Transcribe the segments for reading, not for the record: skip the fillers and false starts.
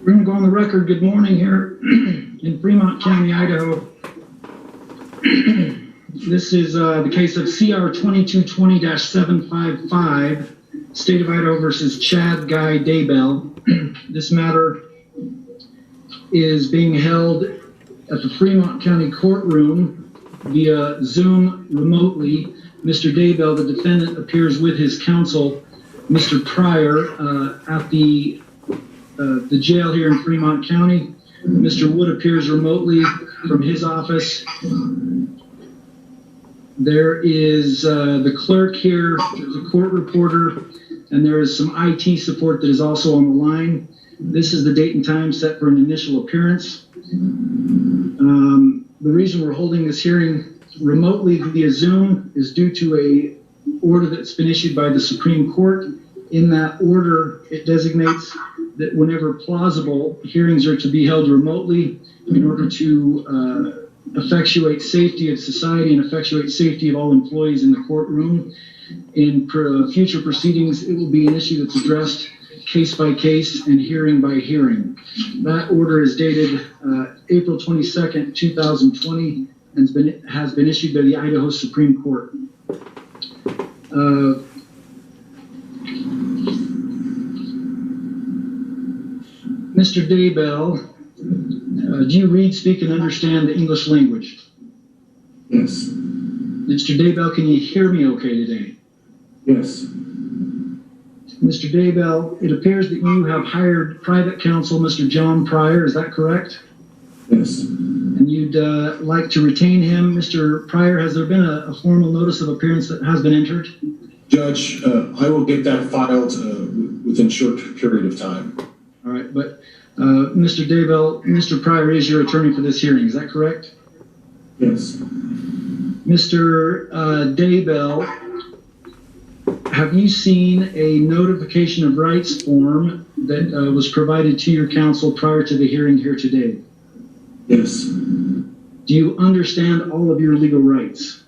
We're going to go on the record. Good morning here in Fremont County, Idaho. This is the case of CR 2220-755, State of Idaho versus Chad Guy Daybell. This matter is being held at the Fremont County courtroom via Zoom remotely. Mr. Daybell, the defendant, appears with his counsel, Mr. Pryor, at the jail here in Fremont County. Mr. Wood appears remotely from his office. There is the clerk here, there's a court reporter, and there is some IT support that is also on the line. This is the date and time set for an initial appearance. The reason we're holding this hearing remotely via Zoom is due to a order that's been issued by the Supreme Court. In that order, it designates that whenever plausible, hearings are to be held remotely in order to effectuate safety of society and effectuate safety of all employees in the courtroom. In future proceedings, it will be an issue that's addressed case by case and hearing by hearing. That order is dated April 22nd, 2020, and has been issued by the Idaho Supreme Court. Mr. Daybell, do you read, speak, and understand the English language? Yes. Mr. Daybell, can you hear me okay today? Yes. Mr. Daybell, it appears that you have hired private counsel, Mr. John Pryor, is that correct? Yes. And you'd like to retain him. Mr. Pryor, has there been a formal notice of appearance that has been entered? Judge, I will get that filed within a short period of time. All right, but Mr. Daybell, Mr. Pryor is your attorney for this hearing, is that correct? Yes. Mr. Daybell, have you seen a notification of rights form that was provided to your counsel prior to the hearing here today? Yes. Do you understand all of your legal rights?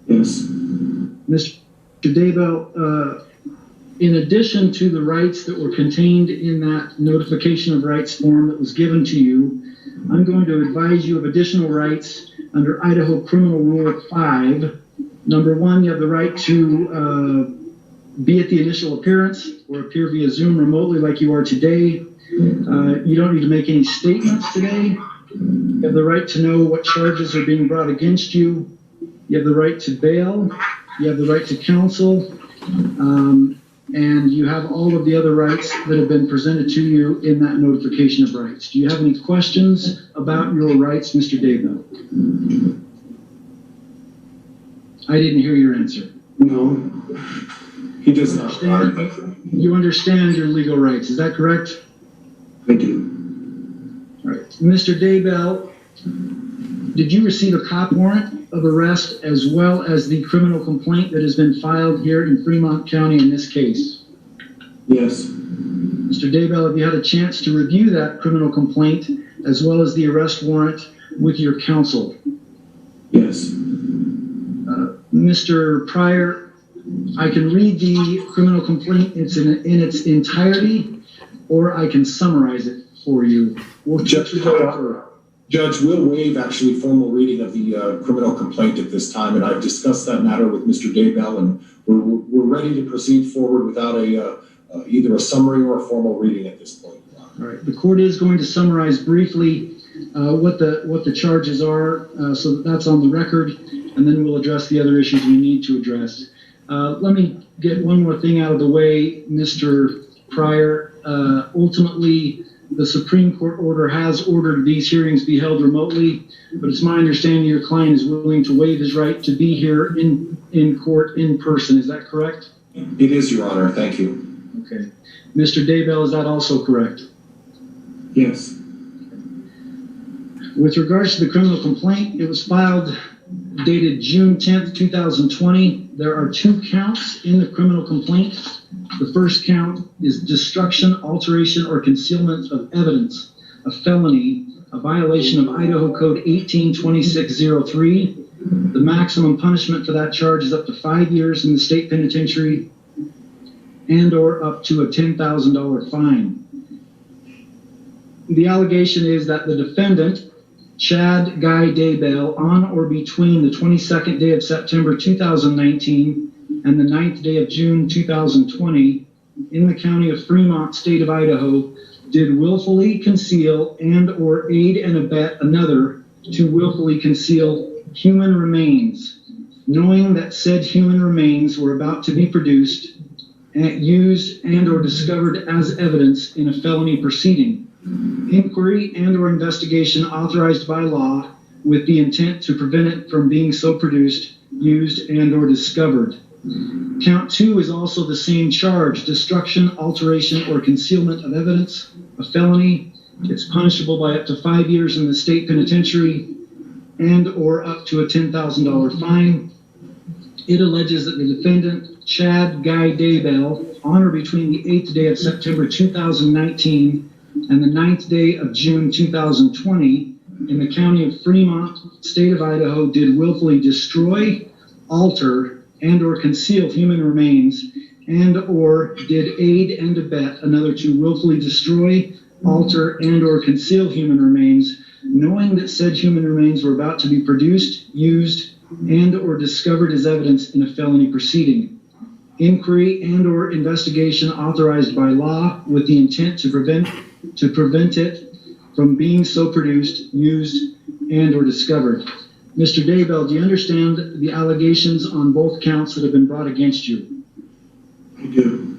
Yes. Mr. Daybell, in addition to the rights that were contained in that notification of rights form that was given to you, I'm going to advise you of additional rights under Idaho Criminal Rule 5. Number one, you have the right to be at the initial appearance or appear via Zoom remotely like you are today. You don't need to make any statements today. You have the right to know what charges are being brought against you. You have the right to bail. You have the right to counsel. And you have all of the other rights that have been presented to you in that notification of rights. Do you have any questions about your rights, Mr. Daybell? I didn't hear your answer. No, he does not. You understand your legal rights, is that correct? I do. All right. Mr. Daybell, did you receive a cop warrant of arrest as well as the criminal complaint that has been filed here in Fremont County in this case? Yes. Mr. Daybell, have you had a chance to review that criminal complaint as well as the arrest warrant with your counsel? Yes. Mr. Pryor, I can read the criminal complaint in its entirety, or I can summarize it for you. Judge, we'll waive actually formal reading of the criminal complaint at this time, and I've discussed that matter with Mr. Daybell, and we're ready to proceed forward without either a summary or a formal reading at this point. All right. The court is going to summarize briefly what the charges are, so that's on the record, and then we'll address the other issues we need to address. Let me get one more thing out of the way, Mr. Pryor. Ultimately, the Supreme Court order has ordered these hearings be held remotely, but it's my understanding your client is willing to waive his right to be here in court in person. Is that correct? It is, Your Honor. Thank you. Okay. Mr. Daybell, is that also correct? Yes. With regards to the criminal complaint, it was filed dated June 10th, 2020. There are 2 counts in the criminal complaint. The first count is destruction, alteration, or concealment of evidence, a felony, a violation of Idaho Code 182603. The maximum punishment for that charge is up to 5 years in the state penitentiary and or up to a $10,000 fine. the allegation is that the defendant, Chad Guy Daybell, on or between the 22nd day of September 2019 and the 9th day of June 2020 in the county of Fremont, state of Idaho, did willfully conceal and or aid and abet another to willfully conceal human remains, knowing that said human remains were about to be produced, used and or discovered as evidence in a felony proceeding. Inquiry and or investigation authorized by law with the intent to prevent it from being so produced, used and or discovered. Count 2 is also the same charge: destruction, alteration, or concealment of evidence, a felony. It's punishable by up to 5 years in the state penitentiary and or up to a $10,000 fine. It alleges that the defendant, Chad Guy Daybell, on or between the 8th day of September 2019 and the 9th day of June 2020 in the county of Fremont, state of Idaho, did willfully destroy, alter, and or conceal human remains, and or did aid and abet another to willfully destroy, alter, and or conceal human remains, knowing that said human remains were about to be produced, used, and or discovered as evidence in a felony proceeding. Inquiry and or investigation authorized by law with the intent to prevent it from being so produced, used, and or discovered. Mr. Daybell, do you understand the allegations on both counts that have been brought against you? I do.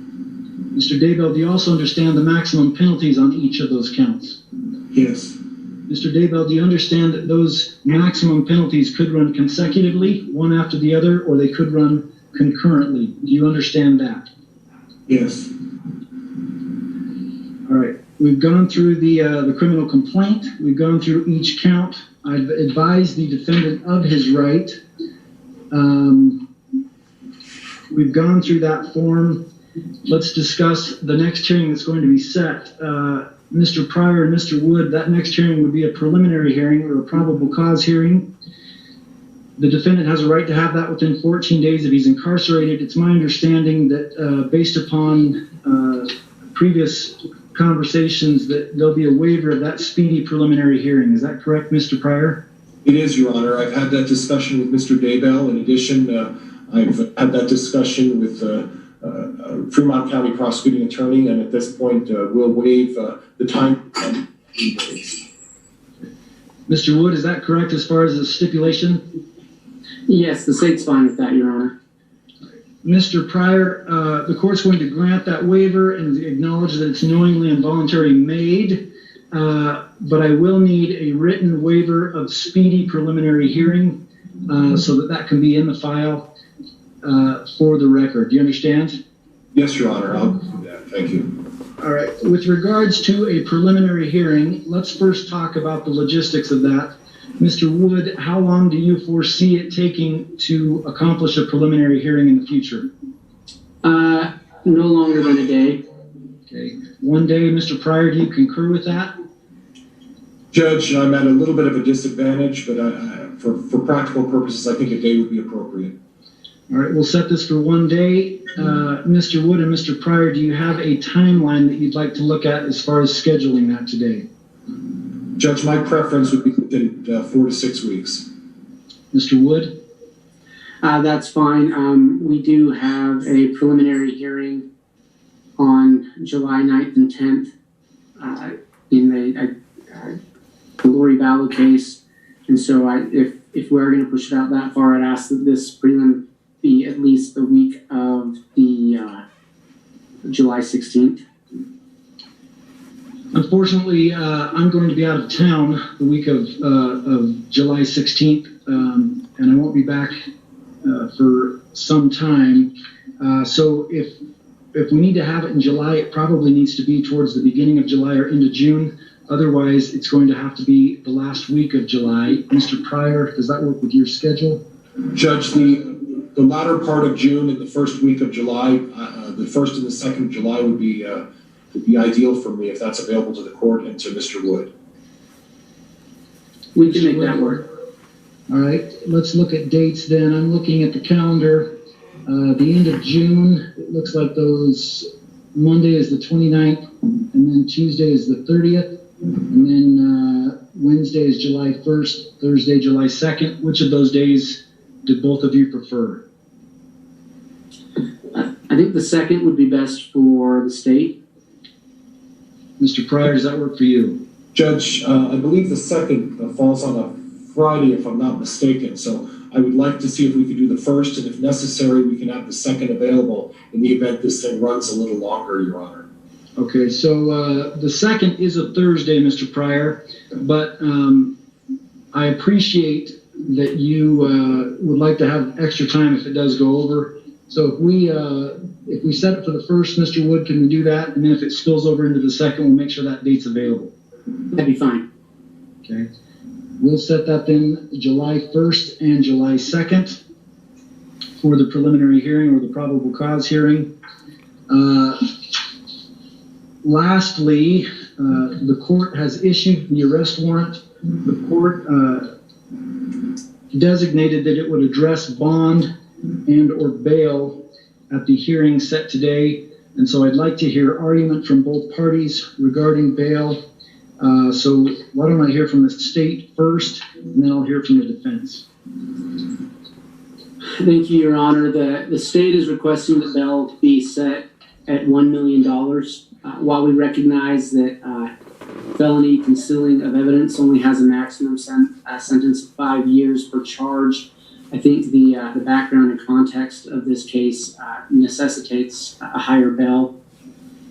Mr. Daybell, do you also understand the maximum penalties on each of those counts? Yes. Mr. Daybell, do you understand that those maximum penalties could run consecutively, one after the other, or they could run concurrently? Do you understand that? Yes. All right. We've gone through the criminal complaint. We've gone through each count. I've advised the defendant of his right. We've gone through that form. Let's discuss the next hearing that's going to be set. Mr. Pryor and Mr. Wood, that next hearing would be a preliminary hearing or a probable cause hearing. The defendant has a right to have that within 14 days if he's incarcerated. It's my understanding that based upon previous conversations that there'll be a waiver of that speedy preliminary hearing. Is that correct, Mr. Pryor? It is, Your Honor. I've had that discussion with Mr. Daybell. In addition, I've had that discussion with Fremont County prosecuting attorney, and at this point, we'll waive the time. Mr. Wood, is that correct as far as the stipulation? Yes, the state's fine with that, Your Honor. Mr. Pryor, the court's going to grant that waiver and acknowledge that it's knowingly and voluntarily made, but I will need a written waiver of speedy preliminary hearing so that can be in the file for the record. Do you understand? Yes, Your Honor. I'll do that. Thank you. All right. With regards to a preliminary hearing, let's first talk about the logistics of that. Mr. Wood, how long do you foresee it taking to accomplish a preliminary hearing in the future? No longer than a day. Okay. 1 day, Mr. Pryor, do you concur with that? Judge, I'm at a little bit of a disadvantage, but for practical purposes, I think a day would be appropriate. All right, we'll set this for 1 day. Mr. Wood and Mr. Pryor, do you have a timeline that you'd like to look at as far as scheduling that today? Judge, my preference would be within 4 to 6 weeks. Mr. Wood? That's fine. We do have a preliminary hearing on July 9th and 10th in the Lori Vallow case. And so if we're going to push it out that far, I'd ask that this prelim be at least the week of the July 16th. Unfortunately, I'm going to be out of town the week of July 16th, and I won't be back for some time. So if we need to have it in July, it probably needs to be towards the beginning of July or into June. Otherwise, it's going to have to be the last week of July. Mr. Pryor, does that work with your schedule? Judge, the latter part of June and the first week of July, the first and the second of July would be ideal for me if that's available to the court and to Mr. Wood. We can make that work. All right, let's look at dates then. I'm looking at the calendar. The end of June, it looks like those Monday is the 29th, and then Tuesday is the 30th. And then Wednesday is July 1st, Thursday, July 2nd. Which of those days did both of you prefer? I think the second would be best for the state. Mr. Pryor, does that work for you? Judge, I believe the second falls on a Friday, if I'm not mistaken. So I would like to see if we could do the first, and if necessary, we can have the second available in the event this thing runs a little longer, Your Honor. Okay, so the second is a Thursday, Mr. Pryor, but I appreciate that you would like to have extra time if it does go over. So if we set it for the first, Mr. Wood, can we do that? And then if it spills over into the second, we'll make sure that date's available. That'd be fine. Okay. We'll set that then July 1st and July 2nd for the preliminary hearing or the probable cause hearing. Lastly, the court has issued the arrest warrant. The court designated that it would address bond and or bail at the hearing set today. And so I'd like to hear argument from both parties regarding bail. So why don't I hear from the state first, and then I'll hear from the defense. Thank you, Your Honor. The state is requesting that bail be set at $1 million. While we recognize that felony concealing of evidence only has a maximum sentence of 5 years per charge, I think the background and context of this case necessitates a higher bail.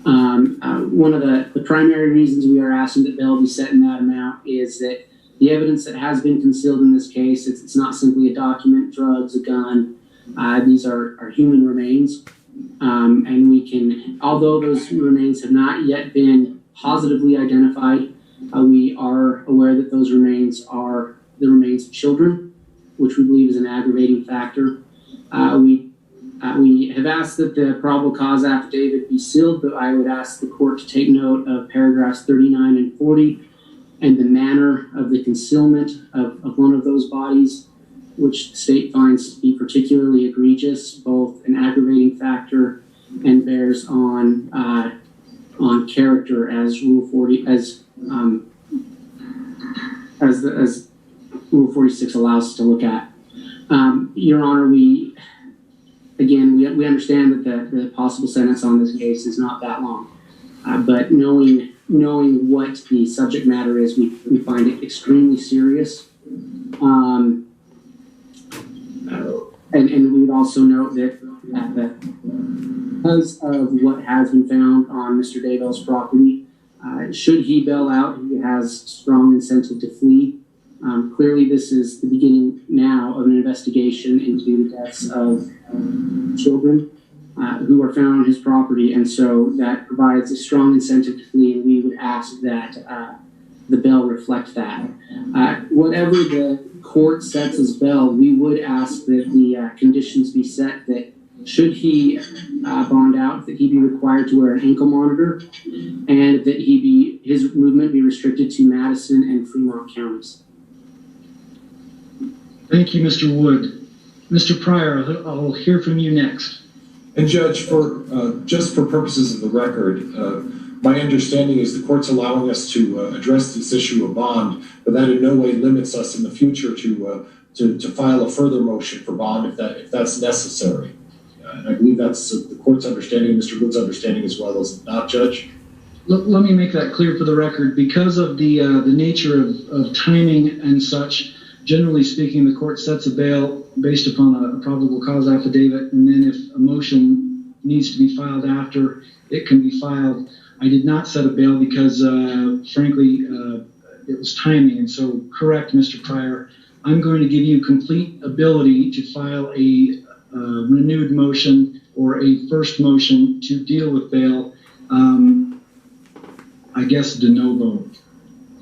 One of the primary reasons we are asking that bail be set in that amount is that the evidence that has been concealed in this case, it's not simply a document, drugs, a gun. These are human remains. And we can, although those remains have not yet been positively identified, we are aware that those remains are the remains of children, which we believe is an aggravating factor. We have asked that the probable cause affidavit be sealed, but I would ask the court to take note of paragraphs 39 and 40 and the manner of the concealment of one of those bodies, which the state finds to be particularly egregious, both an aggravating factor and bears on character as Rule 40 as Rule 46 allows us to look at. Your Honor, we understand that the possible sentence on this case is not that long, but knowing what the subject matter is, we find it extremely serious. And we would also note that because of what has been found on Mr. Daybell's property, should he bail out, he has strong incentive to flee. Clearly, this is the beginning now of an investigation into the deaths of children who are found on his property, and so that provides a strong incentive to flee, and we would ask that the bail reflect that. Whatever the court sets as bail, we would ask that the conditions be set that should he bond out, that he be required to wear an ankle monitor, and that his movement be restricted to Madison and Fremont counties. Thank you, Mr. Wood. Mr. Pryor, I'll hear from you next. And Judge, just for purposes of the record, my understanding is the court's allowing us to address this issue of bond, but that in no way limits us in the future to file a further motion for bond if that's necessary. And I believe that's the court's understanding, Mr. Wood's understanding as well, is it not, Judge? Let me make that clear for the record. Because of the nature of timing and such, generally speaking, the court sets a bail based upon a probable cause affidavit, and then if a motion needs to be filed after, it can be filed. I did not set a bail because, frankly, it was timing. And so, correct, Mr. Pryor, I'm going to give you complete ability to file a renewed motion or a first motion to deal with bail. I guess de novo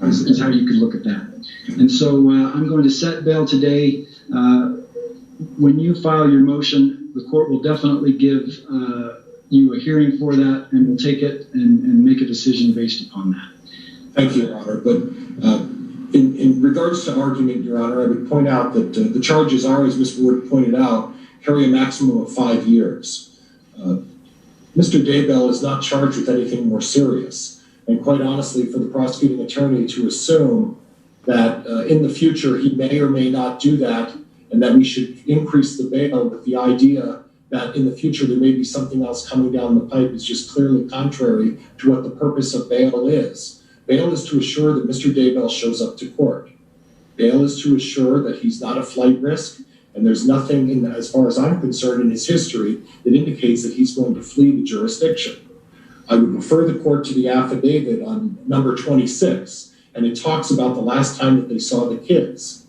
is how you could look at that. And so I'm going to set bail today. When you file your motion, the court will definitely give you a hearing for that, and we'll take it and make a decision based upon that. Thank you, Your Honor. But in regards to argument, Your Honor, I would point out that the charges are, as Mr. Wood pointed out, carry a maximum of 5 years. Mr. Daybell is not charged with anything more serious. and quite honestly, for the prosecuting attorney to assume that in the future he may or may not do that, and that we should increase the bail with the idea that in the future there may be something else coming down the pipe is just clearly contrary to what the purpose of bail is. Bail is to assure that Mr. Daybell shows up to court. Bail is to assure that he's not a flight risk, and there's nothing, in, as far as I'm concerned, in his history that indicates that he's going to flee the jurisdiction. I would refer the court to the affidavit on number 26, and it talks about the last time that they saw the kids.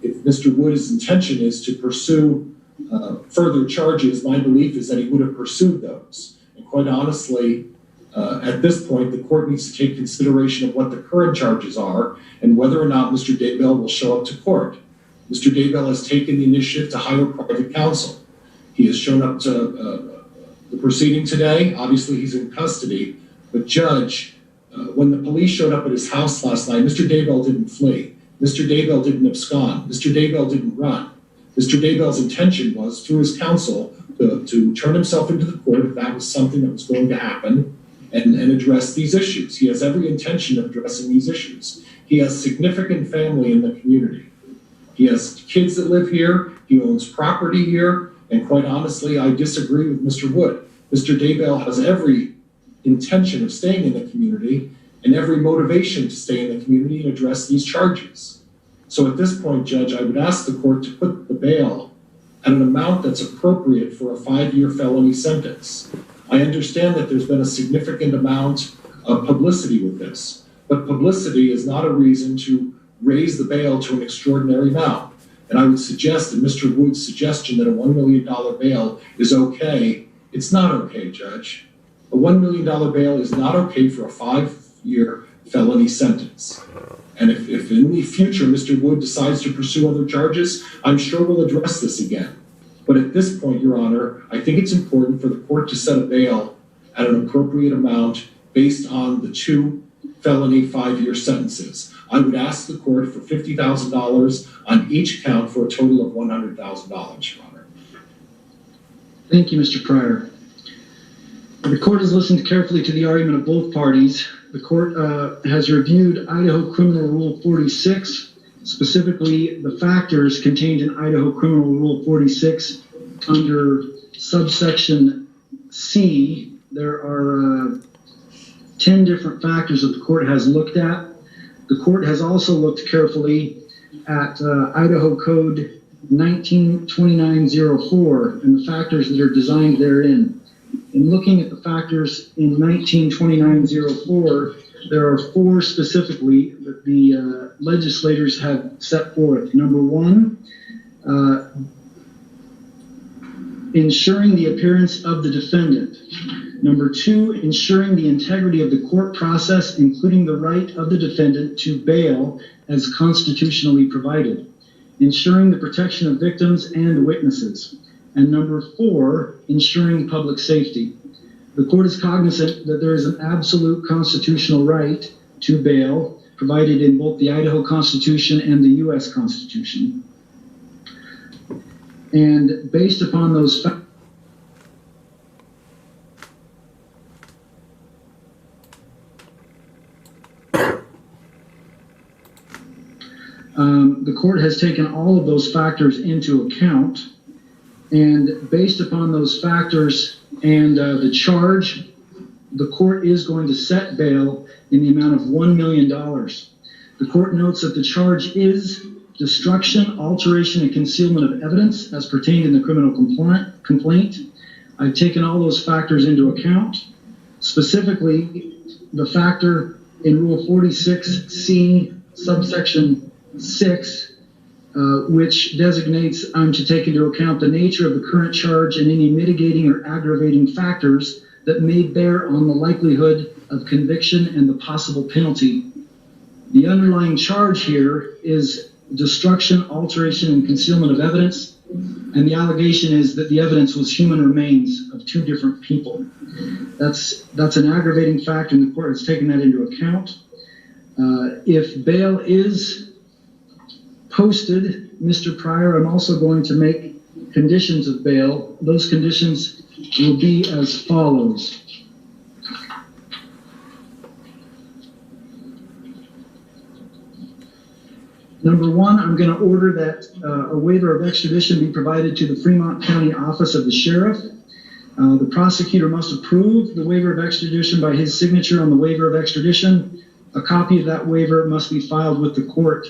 If Mr. Wood's intention is to pursue further charges, my belief is that he would have pursued those. And quite honestly, at this point, the court needs to take consideration of what the current charges are and whether or not Mr. Daybell will show up to court. Mr. Daybell has taken the initiative to hire private counsel. He has shown up to the proceeding today. Obviously, he's in custody. But Judge, when the police showed up at his house last night, Mr. Daybell didn't flee. Mr. Daybell didn't abscond. Mr. Daybell didn't run. Mr. Daybell's intention was, through his counsel, to turn himself into the court if that was something that was going to happen and address these issues. He has every intention of addressing these issues. He has significant family in the community. He has kids that live here. He owns property here. And quite honestly, I disagree with Mr. Wood. Mr. Daybell has every intention of staying in the community and every motivation to stay in the community and address these charges. So at this point, Judge, I would ask the court to put the bail at an amount that's appropriate for a 5-year felony sentence. I understand that there's been a significant amount of publicity with this, but publicity is not a reason to raise the bail to an extraordinary amount. And I would suggest that Mr. Wood's suggestion that a $1 million bail is okay, it's not okay, Judge. A $1 million bail is not okay for a 5-year felony sentence. And if in the future Mr. Wood decides to pursue other charges, I'm sure we'll address this again. But at this point, Your Honor, I think it's important for the court to set a bail at an appropriate amount based on the 2 felony 5-year sentences. I would ask the court for $50,000 on each count for a total of $100,000, Your Honor. Thank you, Mr. Pryor. The court has listened carefully to the argument of both parties. The court has reviewed Idaho Criminal Rule 46, specifically the factors contained in Idaho Criminal Rule 46 under subsection C. There are 10 different factors that the court has looked at. The court has also looked carefully at Idaho Code 192904 and the factors that are designed therein. In looking at the factors in 192904, there are 4 specifically that the legislators have set forth. Number 1, ensuring the appearance of the defendant. Number 2, ensuring the integrity of the court process, including the right of the defendant to bail as constitutionally provided. Ensuring the protection of victims and witnesses. And number 4, ensuring public safety. The court is cognizant that there is an absolute constitutional right to bail provided in both the Idaho Constitution and the U.S. Constitution. And based upon those factors, the court has taken all of those factors into account, and based upon those factors and the charge, the court is going to set bail in the amount of $1 million. The court notes that the charge is destruction, alteration, and concealment of evidence as pertained in the criminal complaint. I've taken all those factors into account. Specifically, the factor in Rule 46C, subsection 6, which designates I'm to take into account the nature of the current charge and any mitigating or aggravating factors that may bear on the likelihood of conviction and the possible penalty. The underlying charge here is destruction, alteration, and concealment of evidence, and the allegation is that the evidence was human remains of 2 different people. That's an aggravating factor, and the court has taken that into account. If bail is posted, Mr. Pryor, I'm also going to make conditions of bail. Those conditions will be as follows. Number one, I'm going to order that a waiver of extradition be provided to the Fremont County Office of the Sheriff. The prosecutor must approve the waiver of extradition by his signature on the waiver of extradition. A copy of that waiver must be filed with the court.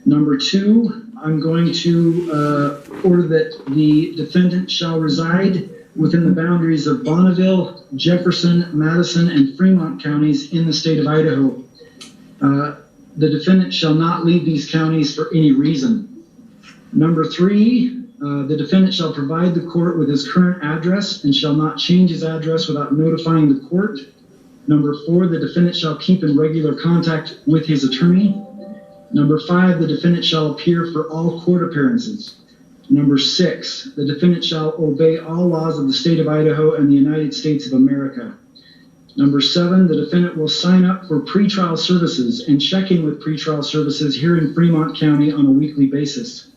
Number two, I'm going to order that the defendant shall reside within the boundaries of Bonneville, Jefferson, Madison, and Fremont counties in the state of Idaho. The defendant shall not leave these counties for any reason. Number three, the defendant shall provide the court with his current address and shall not change his address without notifying the court. Number four, the defendant shall keep in regular contact with his attorney. Number five, the defendant shall appear for all court appearances. Number six, the defendant shall obey all laws of the state of Idaho and the United States of America. Number seven, the defendant will sign up for pretrial services and check in with pretrial services here in Fremont County on a weekly basis,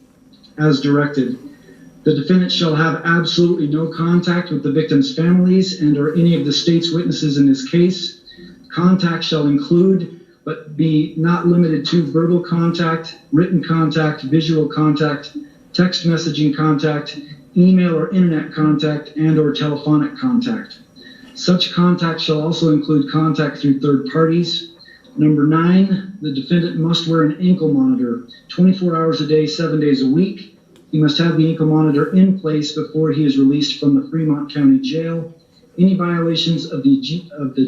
as directed. The defendant shall have absolutely no contact with the victims' families and or any of the state's witnesses in this case. Contact shall include, but be not limited to, verbal contact, written contact, visual contact, text messaging contact, email or internet contact, and or telephonic contact. Such contact shall also include contact through third parties. Number nine, the defendant must wear an ankle monitor 24 hours a day, 7 days a week. He must have the ankle monitor in place before he is released from the Fremont County Jail. Any violations of the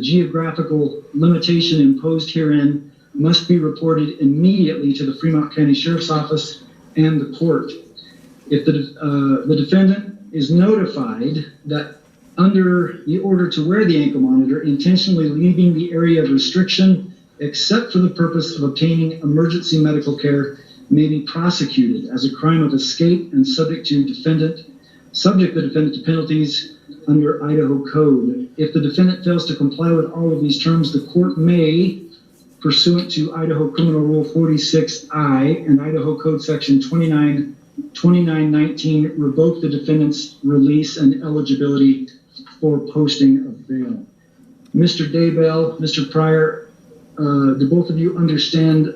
geographical limitation imposed herein must be reported immediately to the Fremont County Sheriff's Office and the court. If the defendant is notified that under the order to wear the ankle monitor, intentionally leaving the area of restriction except for the purpose of obtaining emergency medical care may be prosecuted as a crime of escape and subject the defendant to penalties under Idaho Code. If the defendant fails to comply with all of these terms, the court may, pursuant to Idaho Criminal Rule 46I and Idaho Code Section 2919, revoke the defendant's release and eligibility for posting of bail. Mr. Daybell, Mr. Pryor, do both of you understand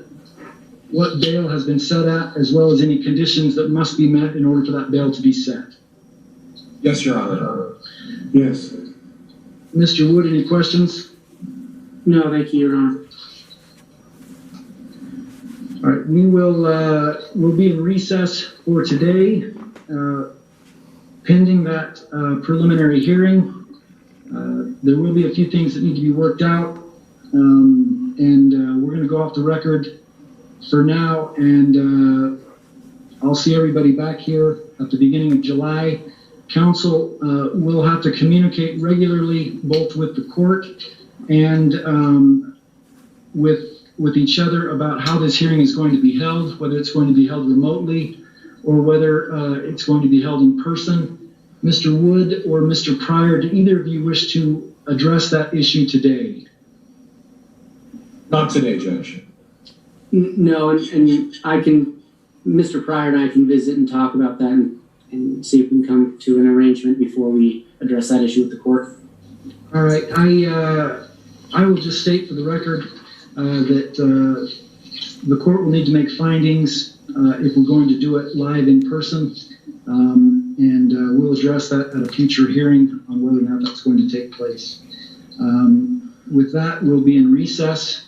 what bail has been set at, as well as any conditions that must be met in order for that bail to be set? Yes, Your Honor. Yes. Mr. Wood, any questions? No, thank you, Your Honor. All right, we'll be in recess for today, pending that preliminary hearing. There will be a few things that need to be worked out, and we're going to go off the record for now, and I'll see everybody back here at the beginning of July. Council will have to communicate regularly, both with the court and with each other, about how this hearing is going to be held, whether it's going to be held remotely or whether it's going to be held in person. Mr. Wood or Mr. Pryor, do either of you wish to address that issue today? Not today, Judge. No, and I can, Mr. Pryor and I can visit and talk about that and see if we can come to an arrangement before we address that issue with the court. All right, I will just state for the record that the court will need to make findings if we're going to do it live in person, and we'll address that at a future hearing on whether or not that's going to take place. With that, we'll be in recess.